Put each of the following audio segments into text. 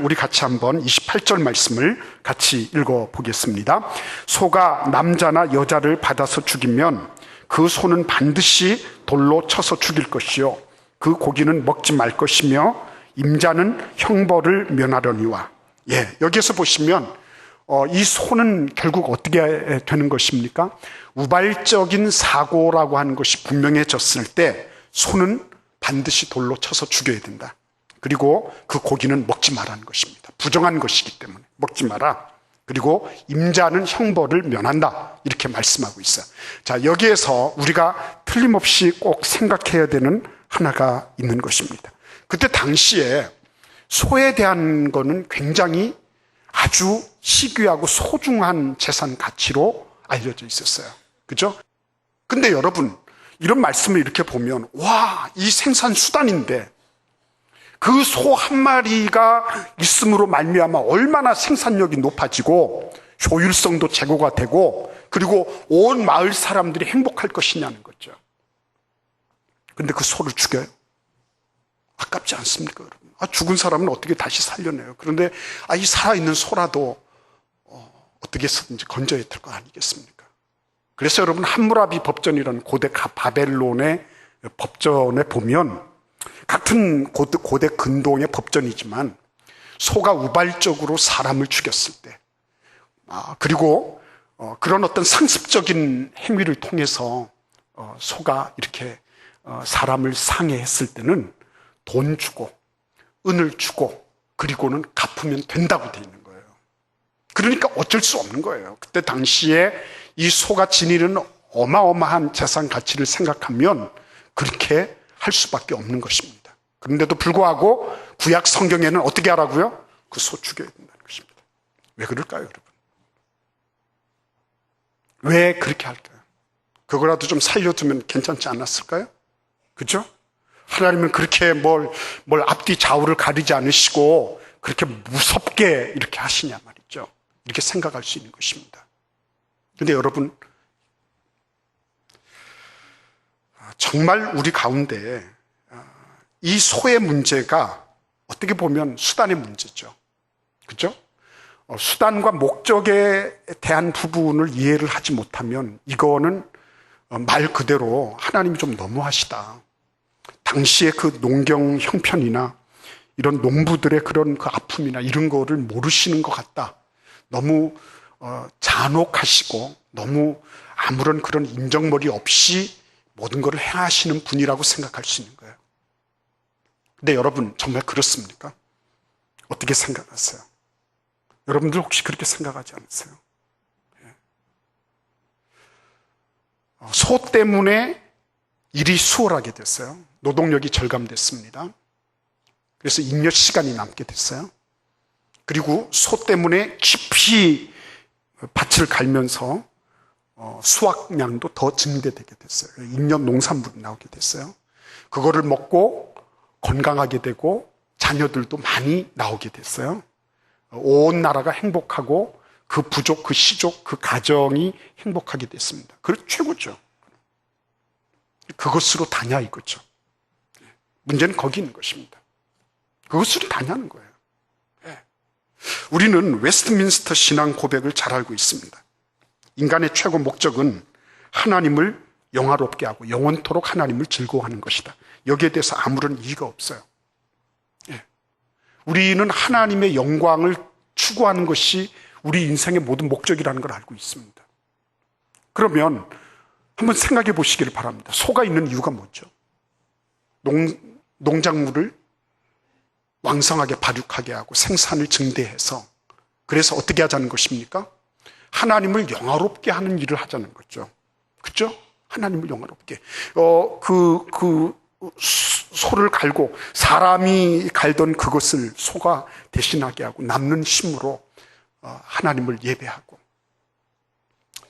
우리 같이 한번 28절 말씀을 같이 읽어보겠습니다. 소가 남자나 여자를 받아서 죽이면 그 소는 반드시 돌로 쳐서 죽일 것이요 그 고기는 먹지 말 것이며 임자는 형벌을 면하려니와. 여기에서 보시면 이 소는 결국 어떻게 되는 것입니까? 우발적인 사고라고 하는 것이 분명해졌을 때 소는 반드시 돌로 쳐서 죽여야 된다. 그리고 그 고기는 먹지 말라는 것입니다. 부정한 것이기 때문에 먹지 마라. 그리고 임자는 형벌을 면한다. 이렇게 말씀하고 있어요. 자, 여기에서 우리가 틀림없이 꼭 생각해야 되는 하나가 있는 것입니다. 그때 당시에 소에 대한 거는 굉장히 아주 희귀하고 소중한 재산 가치로 알려져 있었어요. 그죠? 근데 여러분, 이런 말씀을 이렇게 보면, 와, 이 생산 수단인데, 그 소 한 마리가 있음으로 말미암아 얼마나 생산력이 높아지고, 효율성도 제고가 되고, 그리고 온 마을 사람들이 행복할 것이냐는 거죠. 근데 그 소를 죽여요? 아깝지 않습니까, 여러분? 죽은 사람은 어떻게 다시 살려내요? 그런데 이 살아있는 소라도 어떻게 해서든지 건져야 될 거 아니겠습니까? 그래서 여러분, 함무라비 법전이라는 고대 바벨론의 법전에 보면 같은 고대 근동의 법전이지만 소가 우발적으로 사람을 죽였을 때 그리고 그런 어떤 상습적인 행위를 통해서 소가 이렇게 사람을 상해했을 때는 돈 주고 은을 주고 그리고는 갚으면 된다고 돼 있는 거예요. 그러니까 어쩔 수 없는 거예요. 그때 당시에 이 소가 지니는 어마어마한 재산 가치를 생각하면 그렇게 할 수밖에 없는 것입니다. 그런데도 불구하고 구약 성경에는 어떻게 하라고요? 그 소 죽여야 된다는 것입니다. 왜 그럴까요, 여러분? 왜 그렇게 할까요? 그거라도 좀 살려두면 괜찮지 않았을까요? 그죠? 하나님은 그렇게 뭘 앞뒤 좌우를 가리지 않으시고 그렇게 무섭게 이렇게 하시냐 말이죠. 이렇게 생각할 수 있는 것입니다. 근데 여러분, 정말 우리 가운데 이 소의 문제가 어떻게 보면 수단의 문제죠. 그죠? 수단과 목적에 대한 부분을 이해를 하지 못하면 이거는 말 그대로 하나님이 좀 너무하시다. 당시의 그 농경 형편이나 이런 농부들의 그런 그 아픔이나 이런 거를 모르시는 것 같다. 너무 잔혹하시고 너무 아무런 그런 인정머리 없이 모든 것을 행하시는 분이라고 생각할 수 있는 거예요. 근데 여러분, 정말 그렇습니까? 어떻게 생각하세요? 여러분들 혹시 그렇게 생각하지 않으세요? 소 때문에 일이 수월하게 됐어요. 노동력이 절감됐습니다. 그래서 잉여 시간이 남게 됐어요. 그리고 소 때문에 깊이 밭을 갈면서 수확량도 더 증대되게 됐어요. 잉여 농산물이 나오게 됐어요. 그거를 먹고 건강하게 되고 자녀들도 많이 나오게 됐어요. 온 나라가 행복하고 그 부족, 그 시족, 그 가정이 행복하게 됐습니다. 그게 최고죠. 그것으로 다냐 이거죠. 문제는 거기 있는 것입니다. 그것으로 다냐는 거예요. 우리는 웨스트민스터 신앙 고백을 잘 알고 있습니다. 인간의 최고 목적은 하나님을 영화롭게 하고 영원토록 하나님을 즐거워하는 것이다. 여기에 대해서 아무런 이의가 없어요. 우리는 하나님의 영광을 추구하는 것이 우리 인생의 모든 목적이라는 걸 알고 있습니다. 그러면 한번 생각해 보시기를 바랍니다. 소가 있는 이유가 뭐죠? 농작물을 왕성하게 발육하게 하고 생산을 증대해서 그래서 어떻게 하자는 것입니까? 하나님을 영화롭게 하는 일을 하자는 거죠. 그렇죠? 하나님을 영화롭게. 소를 갈고 사람이 갈던 그것을 소가 대신하게 하고 남는 힘으로 하나님을 예배하고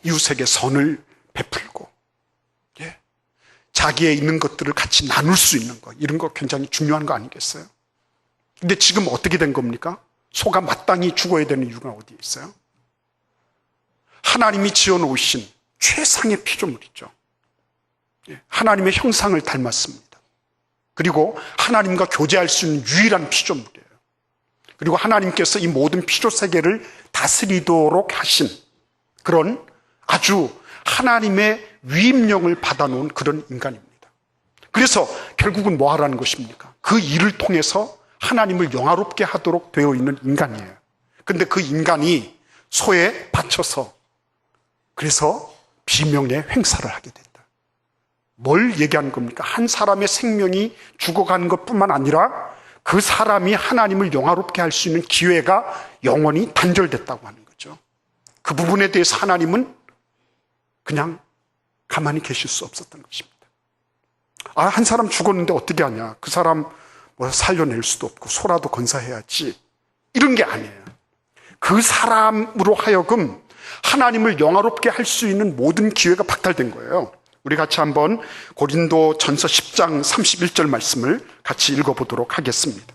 이웃에게 선을 베풀고 자기에 있는 것들을 같이 나눌 수 있는 것, 이런 거 굉장히 중요한 거 아니겠어요? 근데 지금 어떻게 된 겁니까? 소가 마땅히 죽어야 되는 이유가 어디에 있어요? 하나님이 지어놓으신 최상의 피조물이죠. 하나님의 형상을 닮았습니다. 그리고 하나님과 교제할 수 있는 유일한 피조물이에요. 그리고 하나님께서 이 모든 피조세계를 다스리도록 하신 그런 아주 하나님의 위임령을 받아놓은 그런 인간입니다. 그래서 결국은 뭐 하라는 것입니까? 그 일을 통해서 하나님을 영화롭게 하도록 되어 있는 인간이에요. 근데 그 인간이 소에 바쳐서 그래서 비명의 횡사를 하게 됐다. 뭘 얘기하는 겁니까? 한 사람의 생명이 죽어가는 것뿐만 아니라 그 사람이 하나님을 영화롭게 할 수 있는 기회가 영원히 단절됐다고 하는 거죠. 그 부분에 대해서 하나님은 그냥 가만히 계실 수 없었던 것입니다. 한 사람 죽었는데 어떻게 하냐? 그 사람 뭐 살려낼 수도 없고 소라도 건사해야지. 이런 게 아니에요. 그 사람으로 하여금 하나님을 영화롭게 할 수 있는 모든 기회가 박탈된 거예요. 우리 같이 한번 고린도전서 10장 31절 말씀을 같이 읽어보도록 하겠습니다.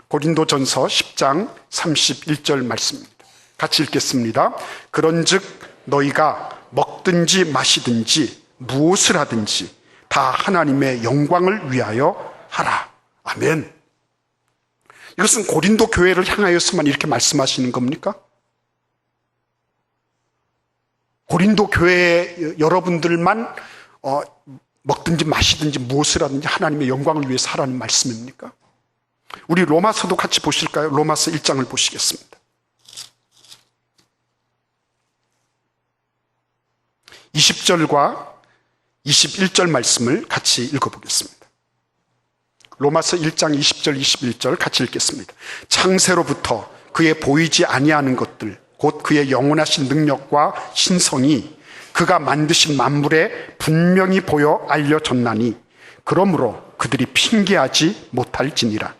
고린도전서 10장 31절 말씀입니다. 같이 읽겠습니다. 그런즉 너희가 먹든지 마시든지 무엇을 하든지 다 하나님의 영광을 위하여 하라. 아멘. 이것은 고린도 교회를 향하여서만 이렇게 말씀하시는 겁니까? 고린도 교회 여러분들만 먹든지 마시든지 무엇을 하든지 하나님의 영광을 위해서 하라는 말씀입니까? 우리 로마서도 같이 보실까요? 로마서 1장을 보시겠습니다. 20절과 21절 말씀을 같이 읽어보겠습니다. 로마서 1장 20절 21절 같이 읽겠습니다. 창세로부터 그의 보이지 아니하는 것들 곧 그의 영원하신 능력과 신성이 그가 만드신 만물에 분명히 보여 알려졌나니 그러므로 그들이 핑계하지 못할지니라.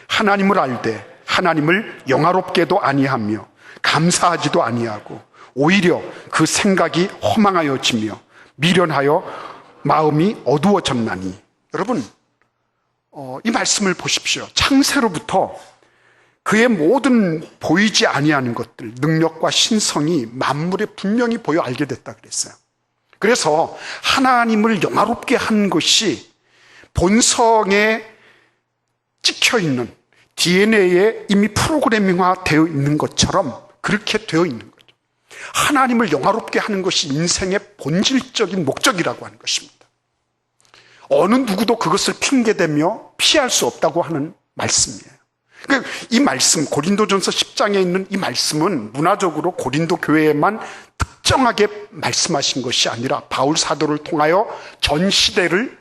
하나님을 알되 하나님을 영화롭게도 아니하며 감사하지도 아니하고 오히려 그 생각이 허망하여지며 미련하여 마음이 어두워졌나니. 여러분 이 말씀을 보십시오. 창세로부터 그의 모든 보이지 아니하는 것들, 능력과 신성이 만물에 분명히 보여 알게 됐다 그랬어요. 그래서 하나님을 영화롭게 한 것이 본성에 찍혀있는 DNA에 이미 프로그래밍화 되어 있는 것처럼 그렇게 되어 있는 거죠. 하나님을 영화롭게 하는 것이 인생의 본질적인 목적이라고 하는 것입니다. 어느 누구도 그것을 핑계대며 피할 수 없다고 하는 말씀이에요. 그러니까 이 말씀, 고린도전서 10장에 있는 이 말씀은 문화적으로 고린도 교회에만 특정하게 말씀하신 것이 아니라 바울 사도를 통하여 전 시대를,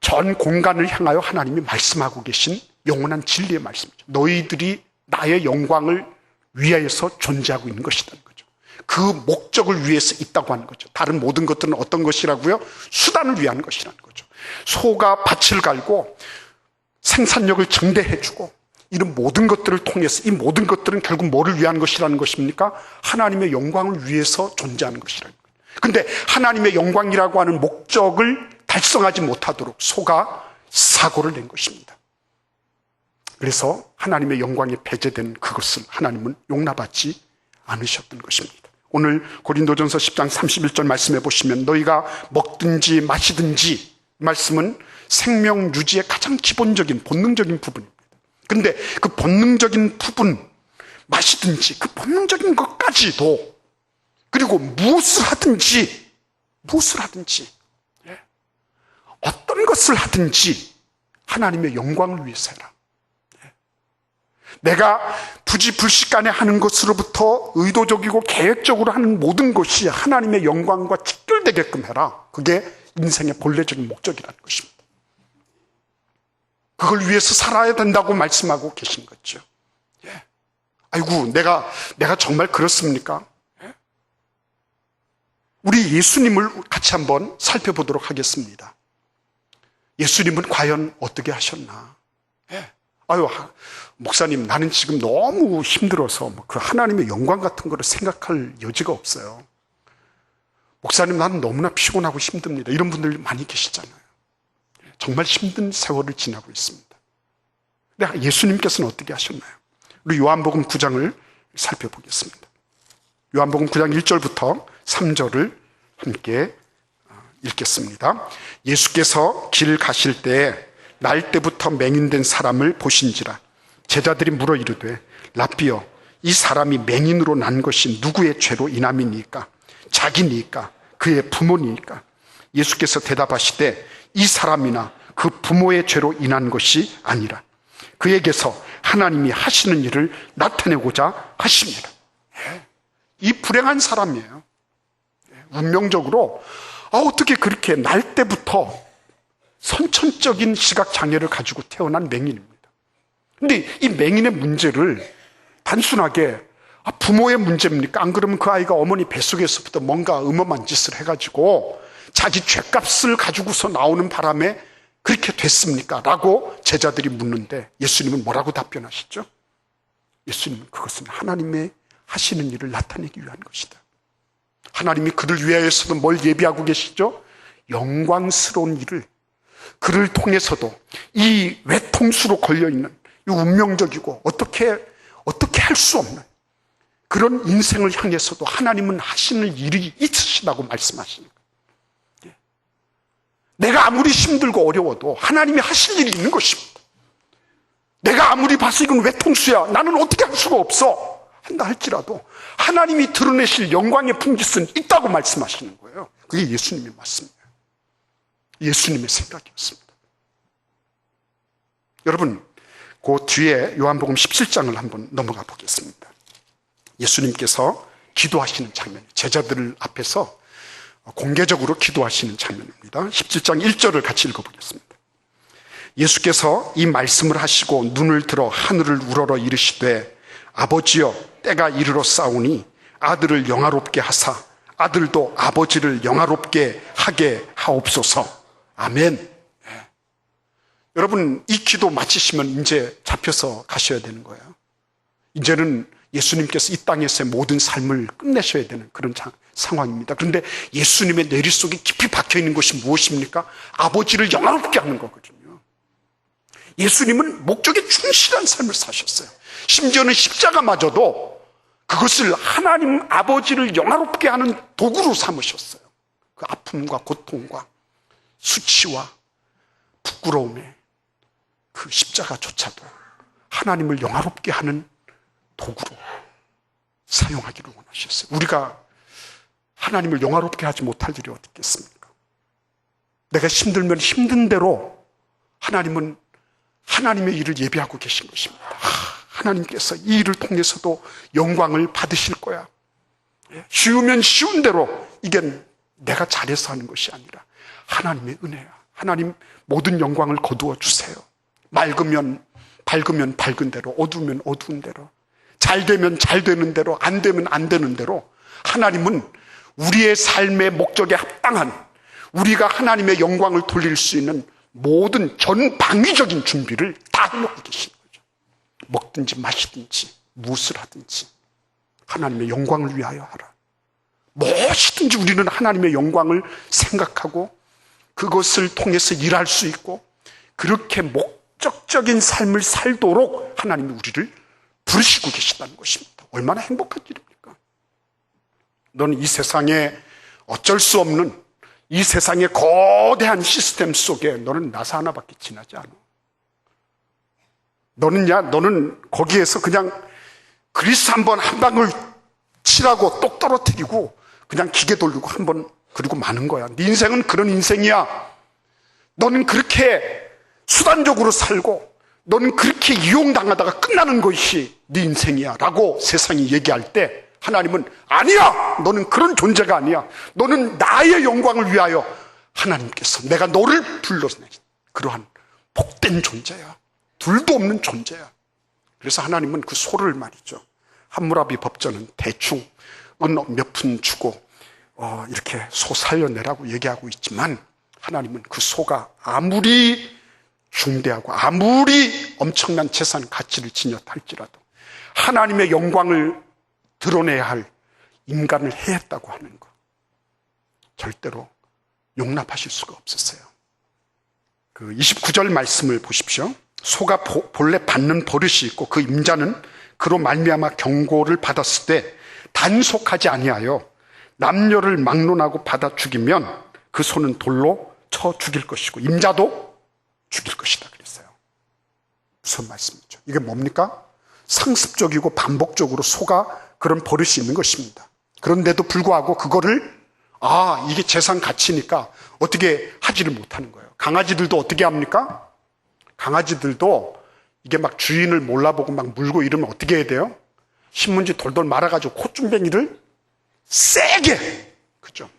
전 공간을 향하여 하나님이 말씀하고 계신 영원한 진리의 말씀이죠. 너희들이 나의 영광을 위하여서 존재하고 있는 것이라는 거죠. 그 목적을 위해서 있다고 하는 거죠. 다른 모든 것들은 어떤 것이라고요? 수단을 위한 것이라는 거죠. 소가 밭을 갈고 생산력을 증대해주고 이런 모든 것들을 통해서 이 모든 것들은 결국 뭐를 위한 것이라는 것입니까? 하나님의 영광을 위해서 존재하는 것이라는 거예요. 그런데 하나님의 영광이라고 하는 목적을 달성하지 못하도록 소가 사고를 낸 것입니다. 그래서 하나님의 영광이 배제된 그것을 하나님은 용납하지 않으셨던 것입니다. 오늘 고린도전서 10장 31절 말씀해 보시면 너희가 먹든지 마시든지 말씀은 생명 유지의 가장 기본적인 본능적인 부분입니다. 그런데 그 본능적인 부분, 마시든지 그 본능적인 것까지도 그리고 무엇을 하든지 어떤 것을 하든지 하나님의 영광을 위해서 해라. 내가 부지불식간에 하는 것으로부터 의도적이고 계획적으로 하는 모든 것이 하나님의 영광과 직결되게끔 해라. 그게 인생의 본래적인 목적이라는 것입니다. 그걸 위해서 살아야 된다고 말씀하고 계신 거죠. 아이고, 내가 정말 그렇습니까? 우리 예수님을 같이 한번 살펴보도록 하겠습니다. 예수님은 과연 어떻게 하셨나? 아유, 목사님, 나는 지금 너무 힘들어서 그 하나님의 영광 같은 거를 생각할 여지가 없어요. 목사님, 나는 너무나 피곤하고 힘듭니다. 이런 분들 많이 계시잖아요. 정말 힘든 세월을 지나고 있습니다. 근데 예수님께서는 어떻게 하셨나요? 우리 요한복음 9장을 살펴보겠습니다. 요한복음 9장 1절부터 3절을 함께 읽겠습니다. 예수께서 길 가실 때에 날 때부터 맹인된 사람을 보신지라. 제자들이 물어 이르되 랍비여, 이 사람이 맹인으로 난 것이 누구의 죄로 인함이니까? 자기니까? 그의 부모니까? 예수께서 대답하시되 이 사람이나 그 부모의 죄로 인한 것이 아니라 그에게서 하나님이 하시는 일을 나타내고자 하십니다. 이 불행한 사람이에요. 운명적으로 어떻게 그렇게 날 때부터 선천적인 시각장애를 가지고 태어난 맹인입니다. 근데 이 맹인의 문제를 단순하게 부모의 문제입니까? 안 그러면 그 아이가 어머니 뱃속에서부터 뭔가 음험한 짓을 해가지고 자기 죗값을 가지고서 나오는 바람에 그렇게 됐습니까? 라고 제자들이 묻는데 예수님은 뭐라고 답변하시죠? 예수님은 그것은 하나님의 하시는 일을 나타내기 위한 것이다. 하나님이 그를 위하여서도 뭘 예비하고 계시죠? 영광스러운 일을, 그를 통해서도 이 외통수로 걸려있는 이 운명적이고 어떻게 할 수 없는 그런 인생을 향해서도 하나님은 하시는 일이 있으시다고 말씀하시는 거예요. 내가 아무리 힘들고 어려워도 하나님이 하실 일이 있는 것입니다. 내가 아무리 봐서 이건 외통수야, 나는 어떻게 할 수가 없어 한다 할지라도 하나님이 드러내실 영광의 품짓은 있다고 말씀하시는 거예요. 그게 예수님의 말씀이에요. 예수님의 생각이었습니다. 여러분, 그 뒤에 요한복음 17장을 한번 넘어가 보겠습니다. 예수님께서 기도하시는 장면, 제자들 앞에서 공개적으로 기도하시는 장면입니다. 17장 1절을 같이 읽어보겠습니다. 예수께서 이 말씀을 하시고 눈을 들어 하늘을 우러러 이르시되 아버지여, 때가 이르러 싸우니 아들을 영화롭게 하사 아들도 아버지를 영화롭게 하게 하옵소서. 아멘. 여러분, 이 기도 마치시면 이제 잡혀서 가셔야 되는 거예요. 이제는 예수님께서 이 땅에서의 모든 삶을 끝내셔야 되는 그런 상황입니다. 그런데 예수님의 뇌리 속에 깊이 박혀있는 것이 무엇입니까? 아버지를 영화롭게 하는 거거든요. 예수님은 목적에 충실한 삶을 사셨어요. 심지어는 십자가마저도 그것을 하나님 아버지를 영화롭게 하는 도구로 삼으셨어요. 그 아픔과 고통과 수치와 부끄러움에 그 십자가조차도 하나님을 영화롭게 하는 도구로 사용하기를 원하셨어요. 우리가 하나님을 영화롭게 하지 못할 일이 어디 있겠습니까? 내가 힘들면 힘든 대로 하나님은 하나님의 일을 예비하고 계신 것입니다. 하나님께서 이 일을 통해서도 영광을 받으실 거야. 쉬우면 쉬운 대로, 이게 내가 잘해서 하는 것이 아니라 하나님의 은혜야. 하나님 모든 영광을 거두어 주세요. 밝으면 밝은 대로, 어두우면 어두운 대로, 잘 되면 잘 되는 대로, 안 되면 안 되는 대로 하나님은 우리의 삶의 목적에 합당한, 우리가 하나님의 영광을 돌릴 수 있는 모든 전방위적인 준비를 다 해놓고 계시는 거죠. 먹든지 마시든지 무엇을 하든지 하나님의 영광을 위하여 하라. 무엇이든지 우리는 하나님의 영광을 생각하고 그것을 통해서 일할 수 있고 그렇게 목적적인 삶을 살도록 하나님이 우리를 부르시고 계시다는 것입니다. 얼마나 행복한 일입니까? 너는 이 세상에 어쩔 수 없는 이 세상의 거대한 시스템 속에 너는 나사 하나밖에 지나지 않아. 너는 거기에서 그냥 그리스 한 방울 칠하고 똑 떨어뜨리고 그냥 기계 돌리고 한 번 그리고 마는 거야. 네 인생은 그런 인생이야. 너는 그렇게 수단적으로 살고 너는 그렇게 이용당하다가 끝나는 것이 네 인생이야 라고 세상이 얘기할 때 하나님은 아니야, 너는 그런 존재가 아니야. 너는 나의 영광을 위하여 하나님께서 내가 너를 불러내 그러한 복된 존재야. 둘도 없는 존재야. 그래서 하나님은 그 소를 말이죠, 함무라비 법전은 대충 은 몇 푼 주고 이렇게 소 살려내라고 얘기하고 있지만 하나님은 그 소가 아무리 중대하고 아무리 엄청난 재산 가치를 지녔할지라도 하나님의 영광을 드러내야 할 인간을 해했다고 하는 것 절대로 용납하실 수가 없었어요. 그 29절 말씀을 보십시오. 소가 본래 받는 버릇이 있고 그 임자는 그로 말미암아 경고를 받았을 때 단속하지 아니하여 남녀를 막론하고 받아 죽이면 그 소는 돌로 쳐 죽일 것이고 임자도 죽일 것이다 그랬어요. 무슨 말씀이죠? 이게 뭡니까? 상습적이고 반복적으로 소가 그런 버릇이 있는 것입니다. 그런데도 불구하고 그거를 이게 재산 가치니까 어떻게 하지를 못하는 거예요. 강아지들도 어떻게 합니까? 강아지들도 이게 막 주인을 몰라보고 막 물고 이러면 어떻게 해야 돼요? 신문지 돌돌 말아가지고 콧줄뱅이를 세게, 그죠?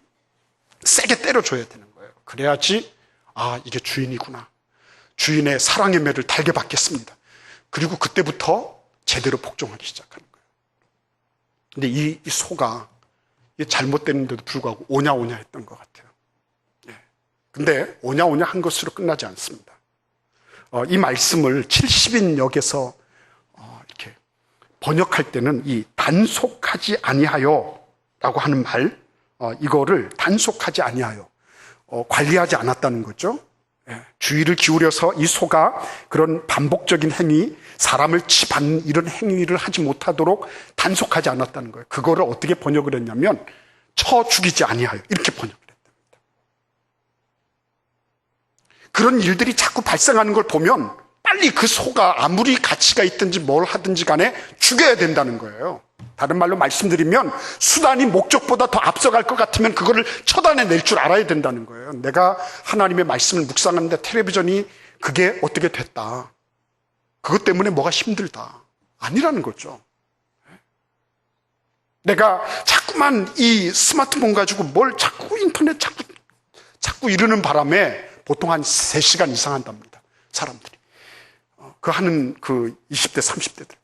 세게 때려줘야 되는 거예요. 그래야지 이게 주인이구나. 주인의 사랑의 매를 달게 받겠습니다. 그리고 그때부터 제대로 복종하기 시작하는 거예요. 근데 이 소가 잘못됐는데도 불구하고 오냐오냐 했던 것 같아요. 근데 오냐오냐 한 것으로 끝나지 않습니다. 이 말씀을 70인 역에서 이렇게 번역할 때는 이 단속하지 아니하여 라고 하는 말, 이거를 단속하지 아니하여, 관리하지 않았다는 거죠. 주의를 기울여서 이 소가 그런 반복적인 행위, 사람을 치받는 이런 행위를 하지 못하도록 단속하지 않았다는 거예요. 그거를 어떻게 번역을 했냐면 쳐 죽이지 아니하여 이렇게 번역을 했답니다. 그런 일들이 자꾸 발생하는 걸 보면 빨리 그 소가 아무리 가치가 있든지 뭘 하든지 간에 죽여야 된다는 거예요. 다른 말로 말씀드리면 수단이 목적보다 더 앞서갈 것 같으면 그거를 처단해낼 줄 알아야 된다는 거예요. 내가 하나님의 말씀을 묵상하는데 텔레비전이 그게 어떻게 됐다, 그것 때문에 뭐가 힘들다, 아니라는 거죠. 내가 자꾸만 이 스마트폰 가지고 뭘 자꾸 인터넷 자꾸 이러는 바람에 보통 한 3시간 이상 한답니다, 사람들이. 그 하는 그 20대 30대들.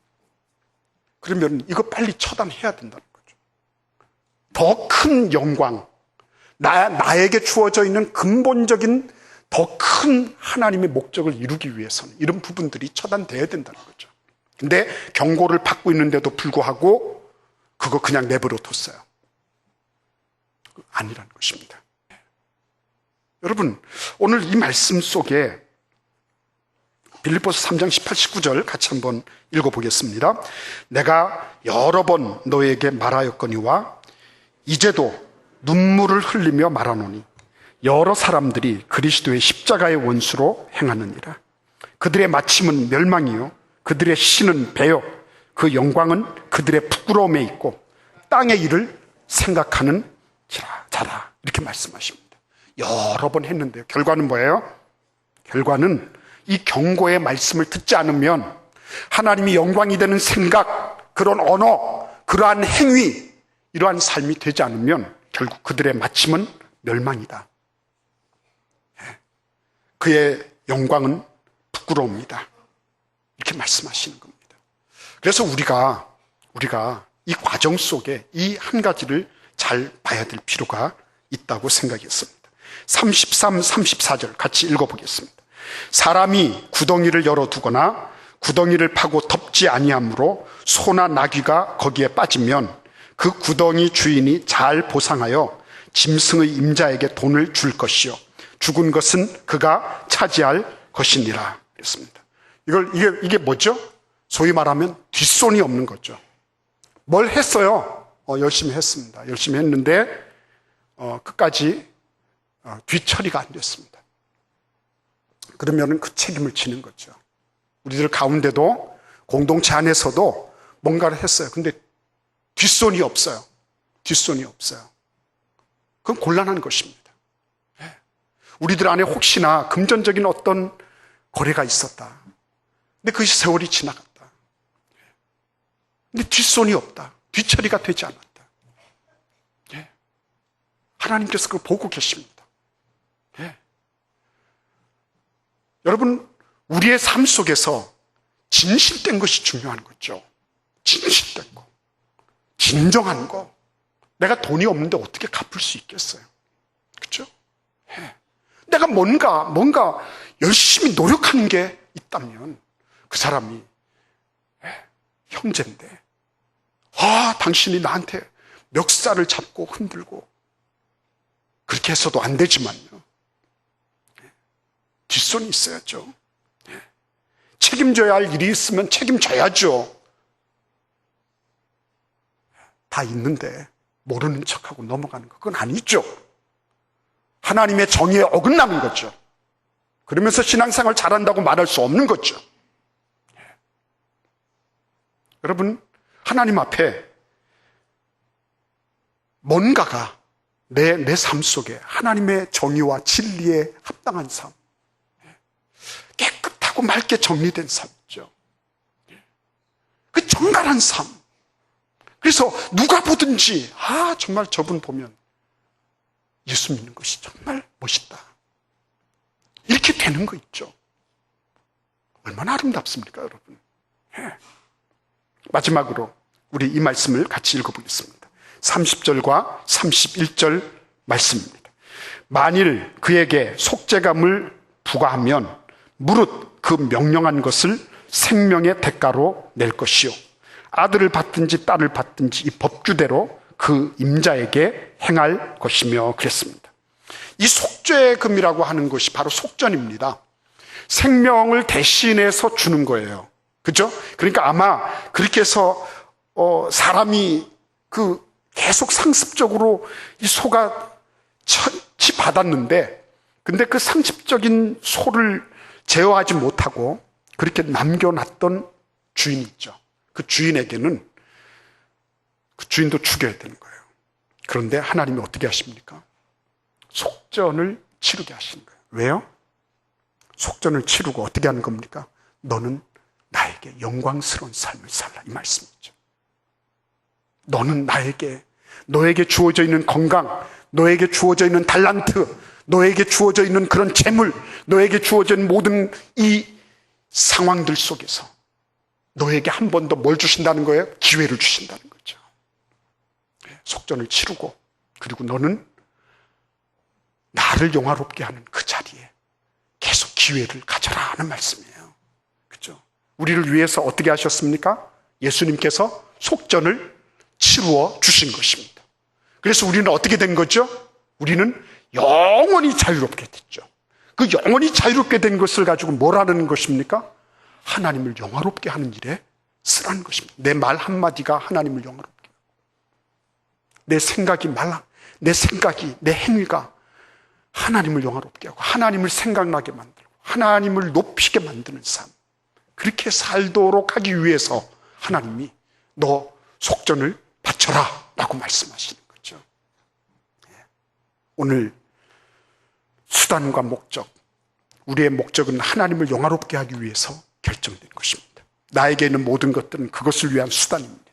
그러면 이거 빨리 처단해야 된다는 거죠. 더 큰 영광, 나에게 주어져 있는 근본적인 더 큰 하나님의 목적을 이루기 위해서는 이런 부분들이 처단돼야 된다는 거죠. 근데 경고를 받고 있는데도 불구하고 그거 그냥 내버려 뒀어요. 아니라는 것입니다. 여러분, 오늘 이 말씀 속에 빌립보서 3장 18, 19절 같이 한번 읽어보겠습니다. 내가 여러 번 너에게 말하였거니와 이제도 눈물을 흘리며 말하노니 여러 사람들이 그리스도의 십자가의 원수로 행하느니라. 그들의 마침은 멸망이요 그들의 신은 배역, 그 영광은 그들의 부끄러움에 있고 땅의 일을 생각하는 자라. 이렇게 말씀하십니다. 여러 번 했는데요, 결과는 뭐예요? 결과는 이 경고의 말씀을 듣지 않으면 하나님이 영광이 되는 생각, 그런 언어, 그러한 행위, 이러한 삶이 되지 않으면 결국 그들의 마침은 멸망이다. 그의 영광은 부끄러움이다. 이렇게 말씀하시는 겁니다. 그래서 우리가 이 과정 속에 이 한 가지를 잘 봐야 될 필요가 있다고 생각했습니다. 33, 34절 같이 읽어보겠습니다. 사람이 구덩이를 열어두거나 구덩이를 파고 덮지 아니하므로 소나 나귀가 거기에 빠지면 그 구덩이 주인이 잘 보상하여 짐승의 임자에게 돈을 줄 것이요 죽은 것은 그가 차지할 것이니라 그랬습니다. 이게 뭐죠? 소위 말하면 뒷손이 없는 거죠. 뭘 했어요? 열심히 했습니다. 열심히 했는데 끝까지 뒤처리가 안 됐습니다. 그러면 그 책임을 지는 거죠. 우리들 가운데도 공동체 안에서도 뭔가를 했어요. 근데 뒷손이 없어요. 뒷손이 없어요. 그건 곤란한 것입니다. 우리들 안에 혹시나 금전적인 어떤 거래가 있었다. 근데 그것이 세월이 지나갔다. 근데 뒷손이 없다. 뒤처리가 되지 않았다. 하나님께서 그걸 보고 계십니다. 여러분, 우리의 삶 속에서 진실된 것이 중요한 거죠. 진실된 거. 진정한 거. 내가 돈이 없는데 어떻게 갚을 수 있겠어요? 그렇죠? 내가 뭔가 열심히 노력하는 게 있다면 그 사람이 형제인데 당신이 나한테 멱살을 잡고 흔들고 그렇게 해서도 안 되지만요. 뒷손이 있어야죠. 책임져야 할 일이 있으면 책임져야죠. 다 있는데 모르는 척하고 넘어가는 거, 그건 아니죠. 하나님의 정의에 어긋나는 거죠. 그러면서 신앙생활 잘한다고 말할 수 없는 거죠. 여러분, 하나님 앞에 뭔가가 내 삶 속에 하나님의 정의와 진리에 합당한 삶, 깨끗하고 맑게 정리된 삶이죠. 그 정갈한 삶. 그래서 누가 보든지 정말 저분 보면 예수 믿는 것이 정말 멋있다, 이렇게 되는 거 있죠. 얼마나 아름답습니까, 여러분? 마지막으로 우리 이 말씀을 같이 읽어보겠습니다. 30절과 31절 말씀입니다. 만일 그에게 속죄감을 부과하면 무릇 그 명령한 것을 생명의 대가로 낼 것이요, 아들을 받든지 딸을 받든지 이 법규대로 그 임자에게 행할 것이며 그랬습니다. 이 속죄금이라고 하는 것이 바로 속전입니다. 생명을 대신해서 주는 거예요. 그죠? 그러니까 아마 그렇게 해서 사람이 계속 상습적으로 이 소가 처치받았는데, 근데 그 상습적인 소를 제어하지 못하고 그렇게 남겨놨던 주인이 있죠. 그 주인에게는 그 주인도 죽여야 되는 거예요. 그런데 하나님이 어떻게 하십니까? 속전을 치르게 하시는 거예요. 왜요? 속전을 치르고 어떻게 하는 겁니까? 너는 나에게 영광스러운 삶을 살라, 이 말씀이죠. 너는 너에게 주어져 있는 건강, 너에게 주어져 있는 달란트, 너에게 주어져 있는 그런 재물, 너에게 주어져 있는 모든 이 상황들 속에서 너에게 한 번 더 뭘 주신다는 거예요? 기회를 주신다는 거죠. 속전을 치르고, 그리고 너는 나를 영화롭게 하는 그 자리에 계속 기회를 가져라 하는 말씀이에요. 그죠? 우리를 위해서 어떻게 하셨습니까? 예수님께서 속전을 치루어 주신 것입니다. 그래서 우리는 어떻게 된 거죠? 우리는 영원히 자유롭게 됐죠. 그 영원히 자유롭게 된 것을 가지고 뭘 하는 것입니까? 하나님을 영화롭게 하는 일에 쓰라는 것입니다. 내 말 한마디가 하나님을 영화롭게 하고, 내 생각이, 내 행위가 하나님을 영화롭게 하고, 하나님을 생각나게 만들고, 하나님을 높이게 만드는 삶, 그렇게 살도록 하기 위해서 하나님이 너 속전을 바쳐라 라고 말씀하시는 거죠. 오늘 수단과 목적, 우리의 목적은 하나님을 영화롭게 하기 위해서 결정된 것입니다. 나에게 있는 모든 것들은 그것을 위한 수단입니다.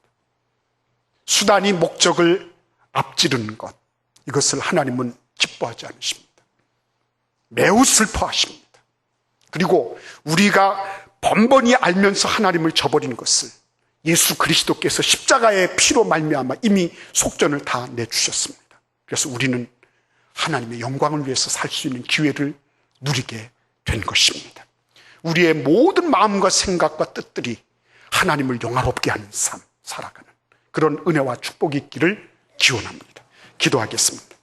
수단이 목적을 앞지르는 것, 이것을 하나님은 기뻐하지 않으십니다. 매우 슬퍼하십니다. 그리고 우리가 번번이 알면서 하나님을 저버리는 것을 예수 그리스도께서 십자가의 피로 말미암아 이미 속전을 다 내주셨습니다. 그래서 우리는 하나님의 영광을 위해서 살 수 있는 기회를 누리게 된 것입니다. 우리의 모든 마음과 생각과 뜻들이 하나님을 영화롭게 하는 삶 살아가는 그런 은혜와 축복이 있기를 기원합니다. 기도하겠습니다.